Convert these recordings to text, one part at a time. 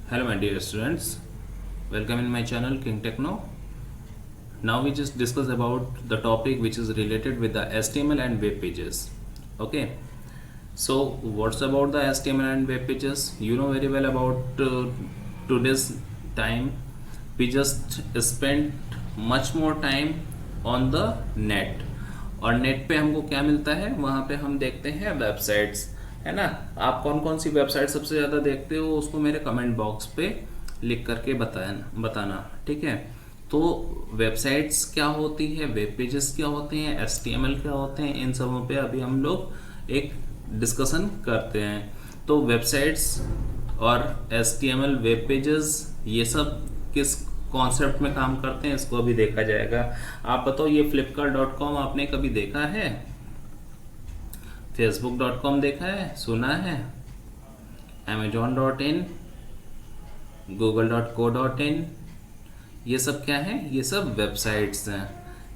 Hello my dear students, welcome in my channel King Techno. Now we just discuss about the topic which is related with the HTML and web pages. Okay, so what's about the HTML and web pages? You know very well about today's time. We just spend much more time on the net. और net पे हमको क्या मिलता है, वहाँ पे हम देखते हैं वेबसाइट्स, है ना। आप कौन कौन सी वेबसाइट सबसे ज़्यादा देखते हो उसको मेरे कमेंट बॉक्स पे लिख करके बताना, ठीक है। तो वेबसाइट्स क्या होती है, वेब पेजेस क्या होते हैं, HTML क्या होते हैं, इन सबों पे अभी हम लोग एक डिस्कशन करते हैं। तो वेबसाइट्स और HTML वेब पेजेस ये सब किस कॉन्सेप्ट में काम करते हैं इसको अभी देखा जाएगा। आप बताओ, ये flipkart.com आपने कभी देखा है, facebook.com देखा है, सुना है, amazon.in, google.co.in, ये सब क्या है, ये सब वेबसाइट्स हैं,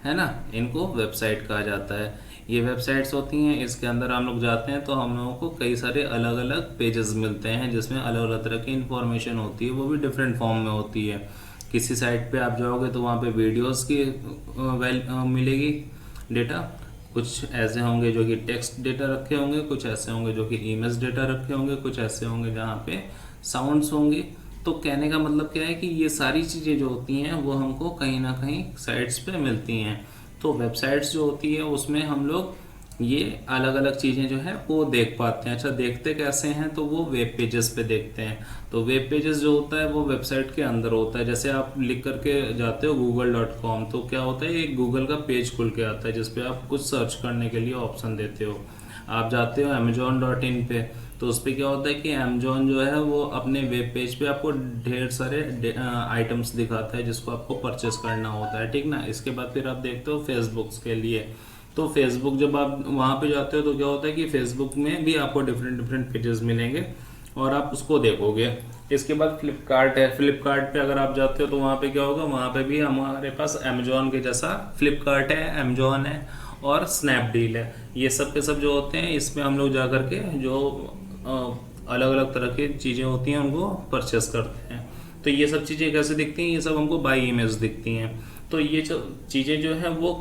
है ना। इनको वेबसाइट कहा जाता है। ये वेबसाइट्स होती हैं, इसके अंदर हम लोग जाते हैं तो हम लोगों को कई सारे अलग अलग पेजेस मिलते हैं जिसमें अलग अलग तरह की इंफॉर्मेशन होती है, वो भी डिफरेंट फॉर्म में होती है। किसी साइट पे आप जाओगे तो वहाँ पे वीडियोस की मिलेगी डेटा, कुछ ऐसे होंगे जो कि टेक्स्ट डेटा रखे होंगे, कुछ ऐसे होंगे जो कि इमेज डेटा रखे होंगे, कुछ ऐसे होंगे जहाँ पे साउंड्स होंगे। तो कहने का मतलब क्या है कि ये सारी चीज़ें जो होती हैं वो हमको कहीं ना कहीं साइट्स पे मिलती हैं। तो वेबसाइट्स जो होती है उसमें हम लोग ये अलग अलग चीज़ें जो है वो देख पाते हैं। अच्छा, देखते कैसे हैं, तो वो वेब पेजेस पे देखते हैं। तो वेब पेजेस जो होता है वो वेबसाइट के अंदर होता है। जैसे आप लिख करके जाते हो google.com, तो क्या होता है, एक गूगल का पेज खुल के आता है जिसपे आप कुछ सर्च करने के लिए ऑप्शन देते हो। आप जाते हो amazon.in पे, तो उस पर क्या होता है कि अमेजोन जो है वो अपने वेब पेज पे आपको ढेर सारे आइटम्स दिखाता है जिसको आपको परचेस करना होता है, ठीक ना। इसके बाद फिर आप देखते हो फेसबुक के लिए। तो फेसबुक जब आप वहाँ पे जाते हो तो क्या होता है कि फेसबुक में भी आपको डिफरेंट डिफरेंट पेजेस मिलेंगे और आप उसको देखोगे। इसके बाद फ्लिपकार्ट है, फ्लिपकार्ट पे अगर आप जाते हो तो वहाँ पे क्या होगा, वहाँ पे भी हमारे पास अमेजोन के जैसा फ्लिपकार्ट है, अमेजोन है और स्नैपडील है। ये सब के सब जो होते हैं इसमें हम लोग जा करके जो अलग अलग तरह की चीज़ें होती हैं उनको परचेस करते हैं। तो ये सब चीज़ें कैसे दिखती हैं, ये सब हमको बाई इमेज दिखती हैं। तो ये जो चीज़ें जो हैं वो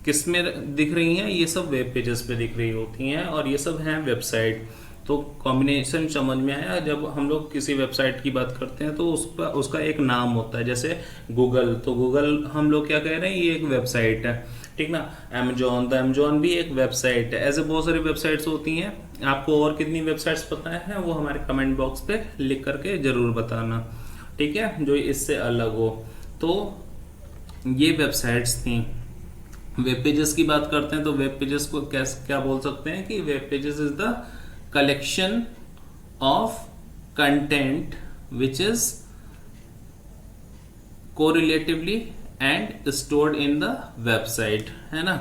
किस में दिख रही हैं, ये सब वेब पेजेस पे दिख रही होती हैं और ये सब हैं वेबसाइट। तो कॉम्बिनेशन समझ में आया। जब हम लोग किसी वेबसाइट की बात करते हैं तो उसका एक नाम होता है। जैसे गूगल, तो गूगल हम लोग क्या कह रहे हैं, ये एक वेबसाइट है, ठीक ना। अमेजोन, तो अमेजोन भी एक वेबसाइट है। ऐसे बहुत सारी वेबसाइट्स होती हैं। आपको और कितनी वेबसाइट्स पता है वो हमारे कमेंट बॉक्स पे लिख करके जरूर बताना, ठीक है, जो इससे अलग हो। तो ये वेबसाइट्स थी। वेब पेजेस की बात करते हैं तो वेब पेजेस को क्या बोल सकते हैं कि web pages is the collection of content which is correlatively and stored in the website, है ना।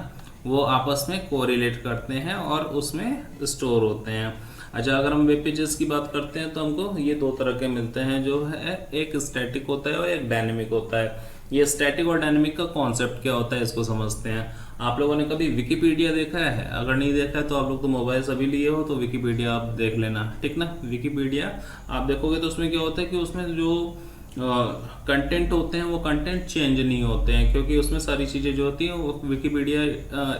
वो आपस में कोरिलेट करते हैं और उसमें स्टोर होते हैं। अच्छा, अगर हम वेब पेजेस की बात करते हैं तो हमको ये दो तरह के मिलते हैं, जो है एक स्टैटिक होता है और एक डायनेमिक होता है। ये स्टैटिक और डायनेमिक का कॉन्सेप्ट क्या होता है इसको समझते हैं। आप लोगों ने कभी विकिपीडिया देखा है? अगर नहीं देखा है तो आप लोग तो मोबाइल सभी लिए हो, तो विकिपीडिया आप देख लेना, ठीक ना। विकिपीडिया आप देखोगे तो उसमें क्या होता है कि उसमें जो कंटेंट होते हैं वो कंटेंट चेंज नहीं होते हैं, क्योंकि उसमें सारी चीज़ें जो होती हैं वो Wikipedia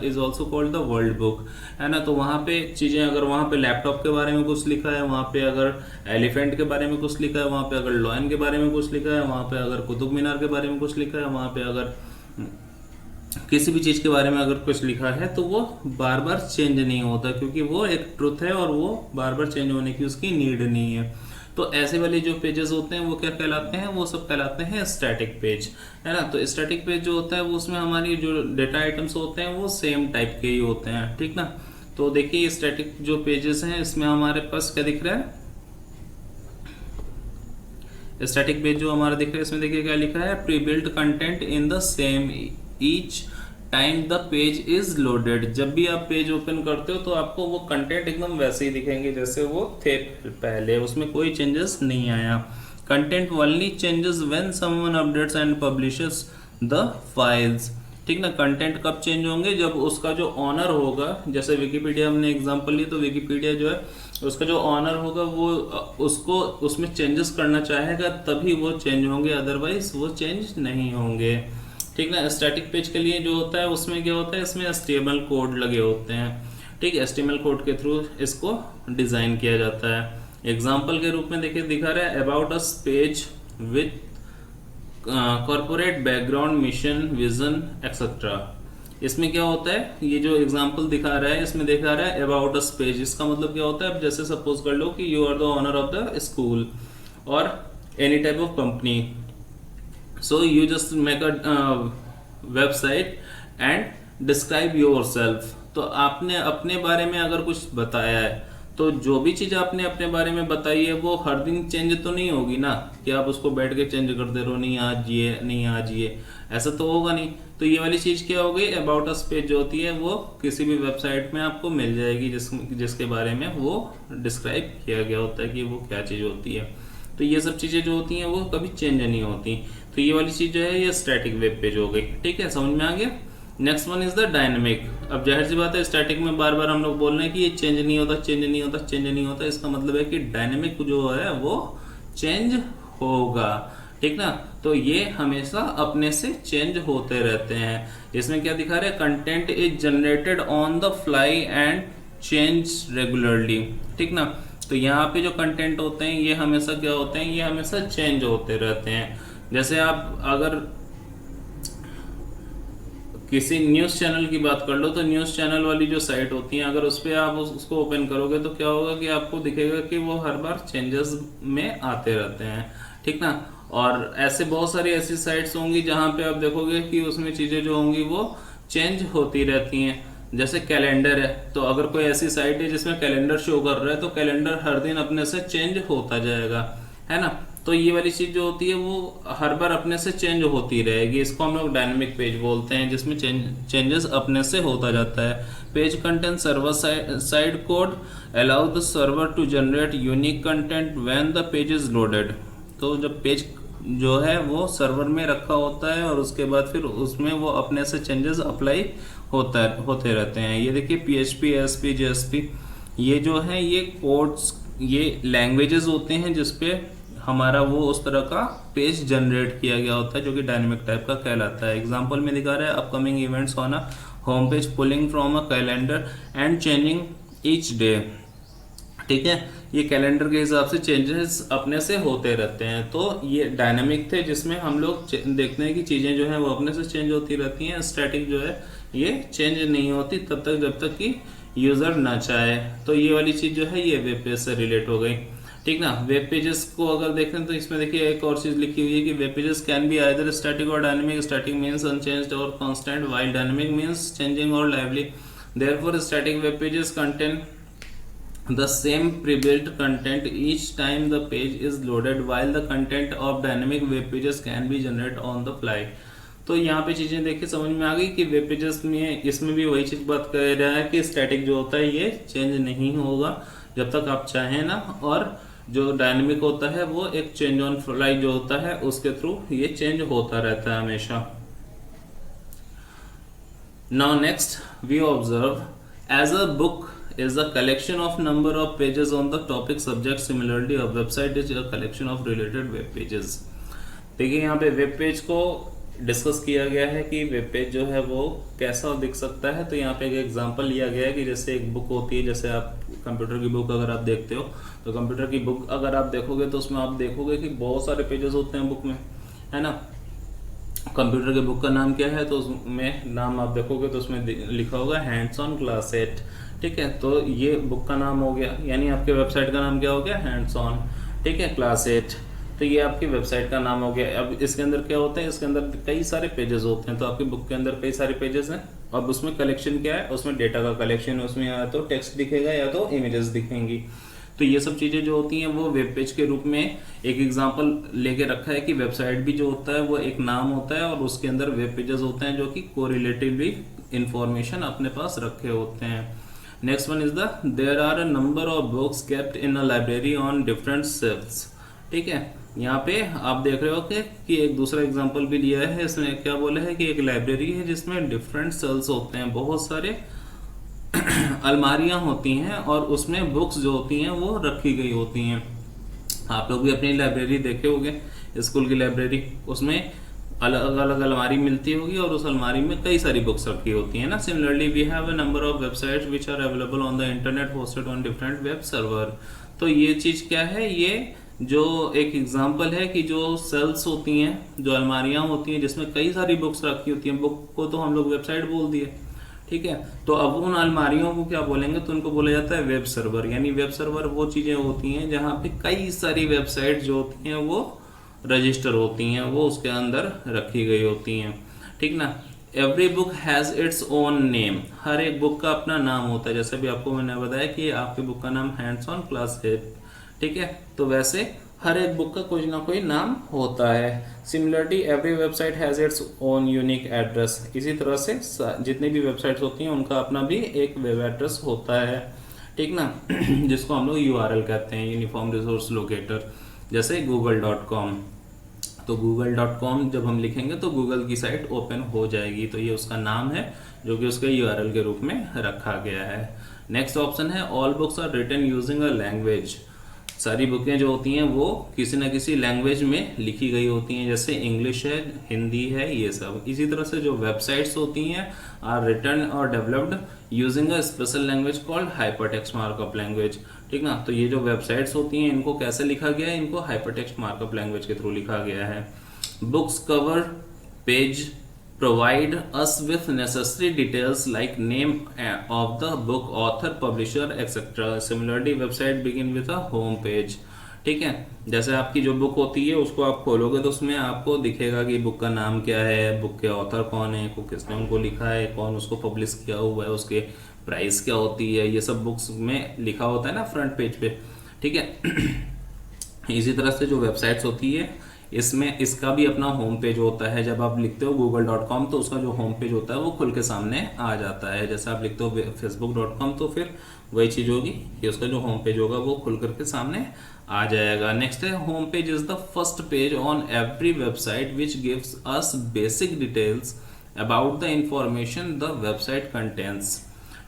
is also called the world book, है ना। तो वहाँ पे चीज़ें, अगर वहाँ पे लैपटॉप के बारे में कुछ लिखा है, वहाँ पे अगर एलिफेंट के बारे में कुछ लिखा है, वहाँ पे अगर लॉयन के बारे में कुछ लिखा है, वहाँ पे अगर कुतुब मीनार के बारे में कुछ लिखा है, वहाँ पे अगर किसी भी चीज़ के बारे में अगर कुछ लिखा है तो वो बार बार चेंज नहीं होता, क्योंकि वो एक ट्रुथ है और वो बार बार चेंज होने की उसकी नीड नहीं है। तो ऐसे वाले जो पेजेस होते हैं वो क्या कहलाते हैं, वो सब कहलाते हैं स्टैटिक पेज, है ना। तो स्टैटिक पेज जो होता है वो उसमें हमारी जो डेटा आइटम्स होते हैं वो सेम टाइप के ही होते हैं, ठीक ना। तो देखिए स्टैटिक जो पेजेस हैं इसमें हमारे पास क्या दिख रहा है, स्टैटिक पेज जो हमारा दिख रहा है इसमें देखिए क्या लिखा है, pre built content in the same each time the page is loaded. जब भी आप पेज ओपन करते हो तो आपको वो कंटेंट एकदम वैसे ही दिखेंगे जैसे वो थे पहले, उसमें कोई चेंजेस नहीं आया। Content only changes when someone updates and publishes the files, ठीक ना। कंटेंट कब चेंज होंगे, जब उसका जो ऑनर होगा, जैसे विकिपीडिया हमने एग्जांपल ली तो विकिपीडिया जो है उसका जो ऑनर होगा वो उसको उसमें चेंजेस करना चाहेगा तभी वो चेंज होंगे, अदरवाइज वो चेंज नहीं होंगे। ठीक ना। स्टैटिक पेज के लिए जो होता है उसमें क्या होता है, इसमें एचटीएमएल कोड लगे होते हैं। ठीक है, एचटीएमएल कोड के थ्रू इसको डिजाइन किया जाता है। एग्जाम्पल के रूप में देखिए दिखा रहा है about us page with corporate background, mission, vision etcetera. इसमें क्या होता है, ये जो एग्जांपल दिखा रहा है इसमें दिखा रहा है अबाउट अस पेज। इसका मतलब क्या होता है, अब जैसे सपोज कर लो कि you are the owner of the school or any type of company, so you just make a website and describe yourself. तो आपने अपने बारे में अगर कुछ बताया है तो जो भी चीज आपने अपने बारे में बताई है वो हर दिन चेंज तो नहीं होगी ना, कि आप उसको बैठ के चेंज करते रहो, नहीं आज ये नहीं आज ये, ऐसा तो होगा नहीं। तो ये वाली चीज क्या हो गई, अबाउट अस पेज जो होती है वो किसी भी वेबसाइट में आपको मिल जाएगी जिसके बारे में वो डिस्क्राइब किया गया होता है कि वो क्या चीज होती है। तो ये सब चीजें जो होती हैं वो कभी चेंज नहीं होती। तो ये वाली चीज जो है ये स्टैटिक वेब पेज हो गई। ठीक है, समझ में आ गया। Next one is the dynamic. अब जाहिर सी बात है स्टैटिक में बार बार हम लोग बोल रहे हैं कि ये चेंज नहीं होता, चेंज नहीं होता, चेंज नहीं होता। इसका मतलब है कि डायनेमिक जो है वो चेंज होगा। ठीक ना। तो ये हमेशा अपने से चेंज होते रहते हैं। इसमें क्या दिखा रहे हैं, content is generated on the fly and change regularly. ठीक ना। तो यहाँ पे जो कंटेंट होते हैं ये हमेशा क्या होते हैं, ये हमेशा चेंज होते रहते हैं। जैसे आप अगर किसी न्यूज़ चैनल की बात कर लो तो न्यूज़ चैनल वाली जो साइट होती है अगर उस पर आप उसको ओपन करोगे तो क्या होगा कि आपको दिखेगा कि वो हर बार चेंजेस में आते रहते हैं। ठीक ना। और ऐसे बहुत सारी ऐसी साइट्स होंगी जहां पे आप देखोगे कि उसमें चीज़ें जो होंगी वो चेंज होती रहती हैं। जैसे कैलेंडर है, तो अगर कोई ऐसी साइट है जिसमें कैलेंडर शो कर रहा है तो कैलेंडर हर दिन अपने से चेंज होता जाएगा, है ना। तो ये वाली चीज जो होती है वो हर बार अपने से चेंज होती रहेगी। इसको हम लोग डायनेमिक पेज बोलते हैं, जिसमें चेंजेस अपने से होता जाता है। Page content server side code allow the server to generate unique content when the page is loaded. तो जब पेज जो है वो सर्वर में रखा होता है और उसके बाद फिर उसमें वो अपने से चेंजेस अप्लाई होते रहते हैं। ये देखिए PHP, ASP, JSP, ये जो है ये कोड्स, ये लैंग्वेजेस होते हैं जिसपे हमारा वो उस तरह का पेज जनरेट किया गया होता है जो कि डायनेमिक टाइप का कहलाता है। एग्जांपल में दिखा रहा है upcoming events on a home page pulling from a calendar and changing each day. ठीक है, ये कैलेंडर के हिसाब से चेंजेस अपने से होते रहते हैं। तो ये डायनामिक थे जिसमें हम लोग देखते हैं कि चीज़ें जो है वो अपने से चेंज होती रहती हैं। स्टैटिक जो है ये चेंज नहीं होती तब तक जब तक कि यूज़र ना चाहे। तो ये वाली चीज़ जो है ये वेब पेज से रिलेट हो गई। ठीक ना। वेब पेजेस को अगर देखें तो इसमें देखिए एक और चीज़ लिखी हुई है कि web pages can be either static or dynamic. Static means unchanged और constant while dynamic means changing और lively. Therefore static web pages contain the same pre-built content each time the page is loaded, while the content of dynamic web pages can be generated on the fly। तो यहाँ पे चीजें देखिए समझ में आ गई कि वेब पेजेस में इसमें भी वही चीज बात कर रहा है कि स्टैटिक जो होता है ये चेंज नहीं होगा जब तक आप चाहें ना, और जो डायनेमिक होता है वो एक चेंज ऑन फ्लाई जो होता है उसके थ्रू ये चेंज होता रहता है हमेशा। Now next we observe as a book is a collection of number of pages on the topic subject. Similarly a website is a collection of related web pages। देखिए यहाँ पे वेब पेज को discuss किया गया है कि web page जो है वो कैसा दिख सकता है। तो यहाँ पे एक एग्जांपल लिया गया है कि जैसे एक बुक होती है, जैसे आप कंप्यूटर की बुक अगर आप देखते हो तो कंप्यूटर की बुक अगर आप देखोगे तो उसमें आप देखोगे कि बहुत सारे पेजेस होते हैं बुक में, है ना। कंप्यूटर के बुक का नाम क्या है तो उसमें नाम आप देखोगे तो उसमें लिखा होगा हैंड्स ऑन क्लास 8। ठीक है, तो ये बुक का नाम हो गया, यानी आपके वेबसाइट का नाम क्या हो गया, हैंड्स ऑन। ठीक है, क्लास 8। तो ये आपकी वेबसाइट का नाम हो गया। अब इसके अंदर क्या होता है, इसके अंदर कई सारे पेजेस होते हैं। तो आपकी बुक के अंदर कई सारे पेजेस हैं। अब उसमें कलेक्शन क्या है, उसमें डेटा का कलेक्शन है। उसमें या तो टेक्स्ट दिखेगा या तो इमेजेस दिखेंगी। तो ये सब चीज़ें जो होती हैं वो वेब पेज के रूप में एक एग्जांपल लेके रखा है कि वेबसाइट भी जो होता है वो एक नाम होता है और उसके अंदर वेब पेजेस होते हैं जो कि कोरिलेटिवली इंफॉर्मेशन अपने पास रखे होते हैं। Next one is the there are a number of books kept in a library on different shelves. ठीक है, यहाँ पे आप देख रहे हो कि एक दूसरा एग्जांपल भी लिया है। इसमें क्या बोला है कि एक लाइब्रेरी है जिसमें डिफरेंट सेल्स होते हैं, बहुत सारे अलमारियां होती हैं और उसमें बुक्स जो होती हैं वो रखी गई होती हैं। आप लोग भी अपनी लाइब्रेरी देखे होंगे, स्कूल की लाइब्रेरी, उसमें अलग अलग अलमारी मिलती होगी और उस अलमारी में कई सारी बुक्स रखी होती हैं ना। Similarly we have a number of websites which are available on the internet hosted on different web server. तो ये चीज़ क्या है, ये जो एक एग्जांपल है कि जो सेल्स होती हैं, जो अलमारियां होती हैं जिसमें कई सारी बुक्स रखी होती हैं, बुक को तो हम लोग वेबसाइट बोल दिए, ठीक है। तो अब उन अलमारियों को क्या बोलेंगे, तो उनको बोला जाता है वेब सर्वर। यानी वेब सर्वर वो चीज़ें होती हैं जहाँ पे कई सारी वेबसाइट जो होती हैं वो रजिस्टर होती हैं, वो उसके अंदर रखी गई होती हैं, ठीक ना। Every book has its own name, हर एक बुक का अपना नाम होता है। जैसे भी आपको मैंने बताया कि आपकी बुक का नाम हैंड्स ऑन क्लास है, ठीक है। तो वैसे हर एक बुक का कोई ना कोई नाम होता है। Similarly every website has its own unique address, इसी तरह से जितनी भी वेबसाइट्स होती हैं उनका अपना भी एक वेब एड्रेस होता है, ठीक ना। जिसको हम लोग यूआरएल कहते हैं, यूनिफॉर्म रिसोर्स लोकेटर। जैसे google.com, तो google.com जब हम लिखेंगे तो गूगल की साइट ओपन हो जाएगी, तो ये उसका नाम है जो कि उसके यूआरएल के रूप में रखा गया है। नेक्स्ट ऑप्शन है all books are written using a language. सारी बुकें जो होती हैं वो किसी न किसी लैंग्वेज में लिखी गई होती हैं, जैसे इंग्लिश है, हिंदी है, ये सब। इसी तरह से जो वेबसाइट्स होती हैं आर रिटन और developed using a special language called hypertext markup language, ठीक ना। तो ये जो वेबसाइट्स होती हैं इनको कैसे लिखा गया है, इनको हाइपरटेक्स्ट मार्कअप लैंग्वेज के थ्रू लिखा गया है। Books cover page provide us with necessary details like name of the book, author, publisher, etc. Similarly, website begin with a home page, ठीक है। जैसे आपकी जो बुक होती है उसको आप खोलोगे तो उसमें आपको दिखेगा कि बुक का नाम क्या है, बुक के ऑथर कौन है, को किसने उनको लिखा है, कौन उसको पब्लिश किया हुआ है, उसके प्राइस क्या होती है, ये सब बुक्स में लिखा होता है ना फ्रंट पेज पे, ठीक है। इसी तरह से जो वेबसाइट्स होती है इसमें इसका भी अपना होम पेज होता है। जब आप लिखते हो google.com तो उसका जो होम पेज होता है वो खुल के सामने आ जाता है। जैसे आप लिखते हो facebook.com तो फिर वही चीज़ होगी कि उसका जो होम पेज होगा वो खुल करके सामने आ जाएगा। नेक्स्ट है home page is the first page on every website which gives us basic details about the information the website contents,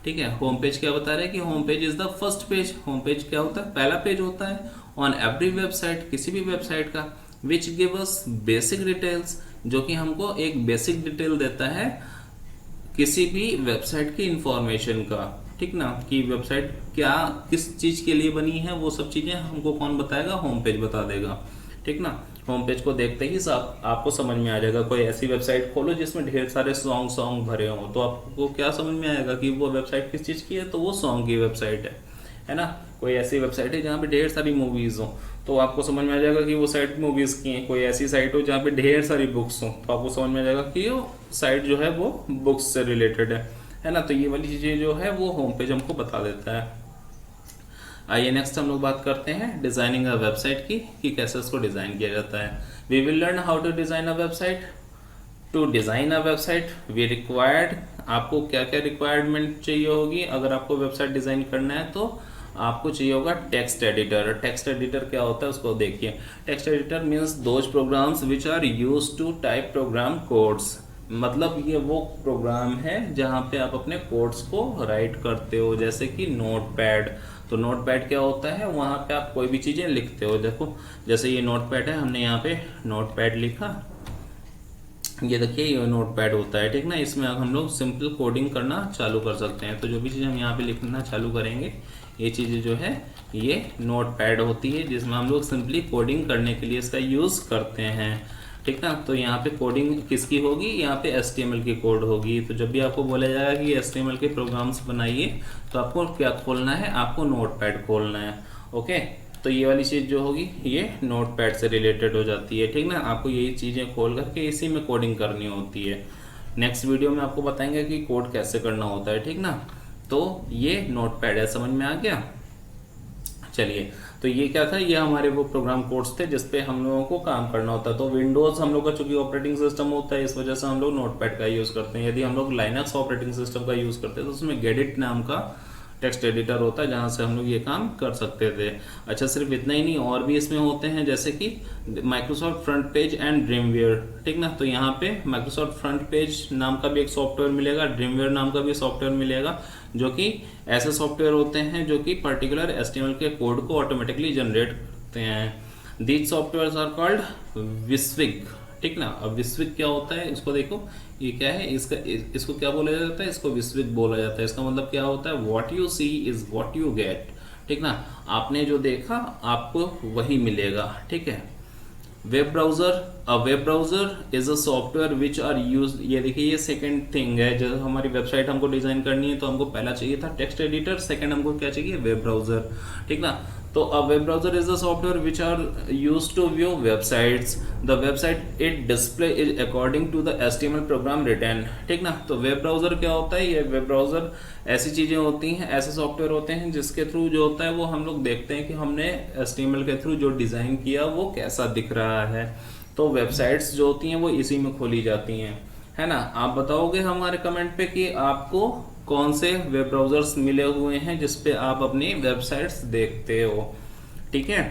ठीक है। होम पेज क्या बता रहे हैं कि home page is the first page. Home page क्या होता है, पहला पेज होता है ऑन एवरी वेबसाइट, किसी भी वेबसाइट का, which give us basic details, जो कि हमको एक बेसिक डिटेल देता है किसी भी वेबसाइट की इंफॉर्मेशन का, ठीक ना। कि वेबसाइट क्या किस चीज के लिए बनी है वो सब चीजें हमको कौन बताएगा, होम पेज बता देगा, ठीक ना। होम पेज को देखते ही आपको समझ में आ जाएगा। कोई ऐसी वेबसाइट खोलो जिसमें ढेर सारे सॉन्ग भरे हों तो आपको क्या समझ में आएगा कि वो वेबसाइट किस चीज़ की है, तो वो सॉन्ग की वेबसाइट है ना। कोई ऐसी वेबसाइट है जहाँ पे ढेर सारी मूवीज़ हो तो आपको समझ में आ जाएगा कि वो साइट मूवीज़ की है। कोई ऐसी साइट हो जहाँ पे ढेर सारी बुक्स हो तो आपको समझ में आ जाएगा कि वो साइट जो है वो बुक्स से रिलेटेड है ना। तो ये वाली चीज़ें जो है वो होम पेज हमको बता देता है। आइए नेक्स्ट हम लोग बात करते हैं डिजाइनिंग अ वेबसाइट की, कि कैसे उसको डिजाइन किया जाता है। We will learn how to design a website. To design a website we required, आपको क्या क्या रिक्वायरमेंट चाहिए होगी अगर आपको वेबसाइट डिजाइन करना है, तो आपको चाहिए होगा टेक्स्ट एडिटर। टेक्स्ट एडिटर क्या होता है उसको देखिए। Text editor means those programs which are use to type program codes, मतलब ये वो प्रोग्राम है जहाँ पे आप अपने कोड्स को राइट करते हो, जैसे कि नोटपैड। तो नोटपैड क्या होता है, वहाँ पे आप कोई भी चीज़ें लिखते हो। देखो जैसे ये नोटपैड है, हमने यहाँ पे नोटपैड लिखा, ये देखिए ये नोटपैड होता है, ठीक ना। इसमें हम लोग सिंपल कोडिंग करना चालू कर सकते हैं। तो जो भी चीज़ हम यहाँ पे लिखना चालू करेंगे ये चीज़ें जो है ये नोटपैड होती है, जिसमें हम लोग सिंपली कोडिंग करने के लिए इसका यूज़ करते हैं, ठीक ना। तो यहाँ पे कोडिंग किसकी होगी, यहाँ पे HTML की कोड होगी। तो जब भी आपको बोला जाएगा कि HTML के प्रोग्राम्स बनाइए तो आपको क्या खोलना है, आपको नोटपैड खोलना है, ओके। तो ये वाली चीज़ जो होगी ये नोटपैड से रिलेटेड हो जाती है, ठीक ना। आपको यही चीज़ें खोल करके इसी में कोडिंग करनी होती है। नेक्स्ट वीडियो में आपको बताएंगे कि कोड कैसे करना होता है, ठीक ना। तो ये नोटपैड है, समझ में आ गया। चलिए, तो ये क्या था, ये हमारे वो प्रोग्राम कोड्स थे जिसपे हम लोगों को काम करना होता है। तो विंडोज हम लोग का चूंकि ऑपरेटिंग सिस्टम होता है, इस वजह से हम लोग नोटपैड का यूज़ करते हैं। यदि हम लोग लाइनक्स ऑपरेटिंग सिस्टम का यूज़ करते हैं तो उसमें गेडिट नाम का टेक्स्ट एडिटर होता है जहाँ से हम लोग ये काम कर सकते थे। अच्छा, सिर्फ इतना ही नहीं, और भी इसमें होते हैं, जैसे कि माइक्रोसॉफ्ट फ्रंट पेज एंड ड्रीमवेयर, ठीक ना। तो यहाँ पे माइक्रोसॉफ्ट फ्रंट पेज नाम का भी एक सॉफ्टवेयर मिलेगा, ड्रीमवेयर नाम का भी सॉफ्टवेयर मिलेगा, जो कि ऐसे सॉफ्टवेयर होते हैं जो कि पर्टिकुलर HTML के कोड को ऑटोमेटिकली जनरेट करते हैं। दीज सॉफ्टवेयर आर कॉल्ड विस्विग, ठीक ना। अब विस्विग क्या होता है, इसको देखो, ये क्या है, इसको क्या बोला जाता है, इसको विस्विग बोला जाता है। इसका मतलब क्या होता है, what you see is what you get, ठीक ना। आपने जो देखा आपको वही मिलेगा, ठीक है। Web browser, a web browser is a software which are use, ये देखिए ये सेकंड थिंग है। जब हमारी वेबसाइट हमको डिजाइन करनी है तो हमको पहला चाहिए था टेक्स्ट एडिटर, सेकंड हमको क्या चाहिए, वेब ब्राउजर, ठीक ना। तो a web browser is a software which are use to view websites, the website it display is according to the HTML program written, ठीक ना। तो वेब ब्राउजर क्या होता है, ये वेब ब्राउजर ऐसी चीजें होती हैं, ऐसे सॉफ्टवेयर होते हैं जिसके थ्रू जो होता है वो हम लोग देखते हैं कि हमने HTML के थ्रू जो डिजाइन किया वो कैसा दिख रहा है। तो वेबसाइट्स जो होती हैं वो इसी में खोली जाती हैं, है ना। आप बताओगे हमारे कमेंट पे कि आपको कौन से वेब ब्राउजर्स मिले हुए हैं जिसपे आप अपनी वेबसाइट्स देखते हो, ठीक है।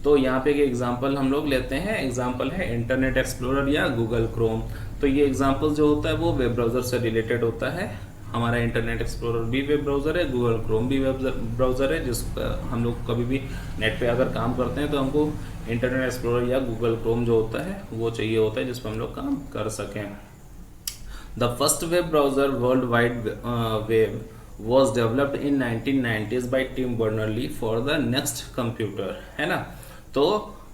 तो यहाँ पे एक एग्जांपल हम लोग लेते हैं, एग्जांपल है इंटरनेट एक्सप्लोरर या गूगल क्रोम। तो ये एग्जांपल जो होता है वो वेब ब्राउजर से रिलेटेड होता है। हमारा इंटरनेट एक्सप्लोरर भी वेब ब्राउजर है, गूगल क्रोम भी वेब ब्राउजर है, जिस हम लोग कभी भी नेट पे अगर काम करते हैं तो हमको इंटरनेट एक्सप्लोरर या गूगल क्रोम जो होता है वो चाहिए होता है, जिस पर हम लोग काम कर सकें। The first web browser, World Wide Web, was developed in 1990s by Tim Berners-Lee for the Next Computer, है ना। तो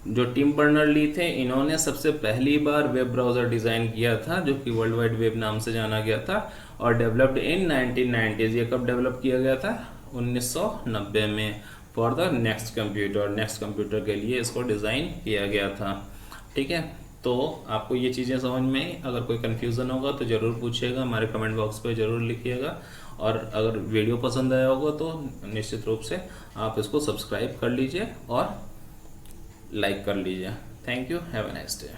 जो टिम बर्नर्स-ली थे, इन्होंने सबसे पहली बार वेब ब्राउजर डिजाइन किया था जो कि वर्ल्ड वाइड वेब नाम से जाना गया था, और डेवलप्ड इन 1990s। ये कब डेवलप किया गया था, 1990 में, for the next computer, next computer के लिए इसको डिजाइन किया गया था, ठीक है। तो आपको ये चीज़ें समझ में, अगर कोई कन्फ्यूज़न होगा तो ज़रूर पूछिएगा, हमारे कमेंट बॉक्स पे ज़रूर लिखिएगा। और अगर वीडियो पसंद आया होगा तो निश्चित रूप से आप इसको सब्सक्राइब कर लीजिए और लाइक कर लीजिए। Thank you, have a nice day.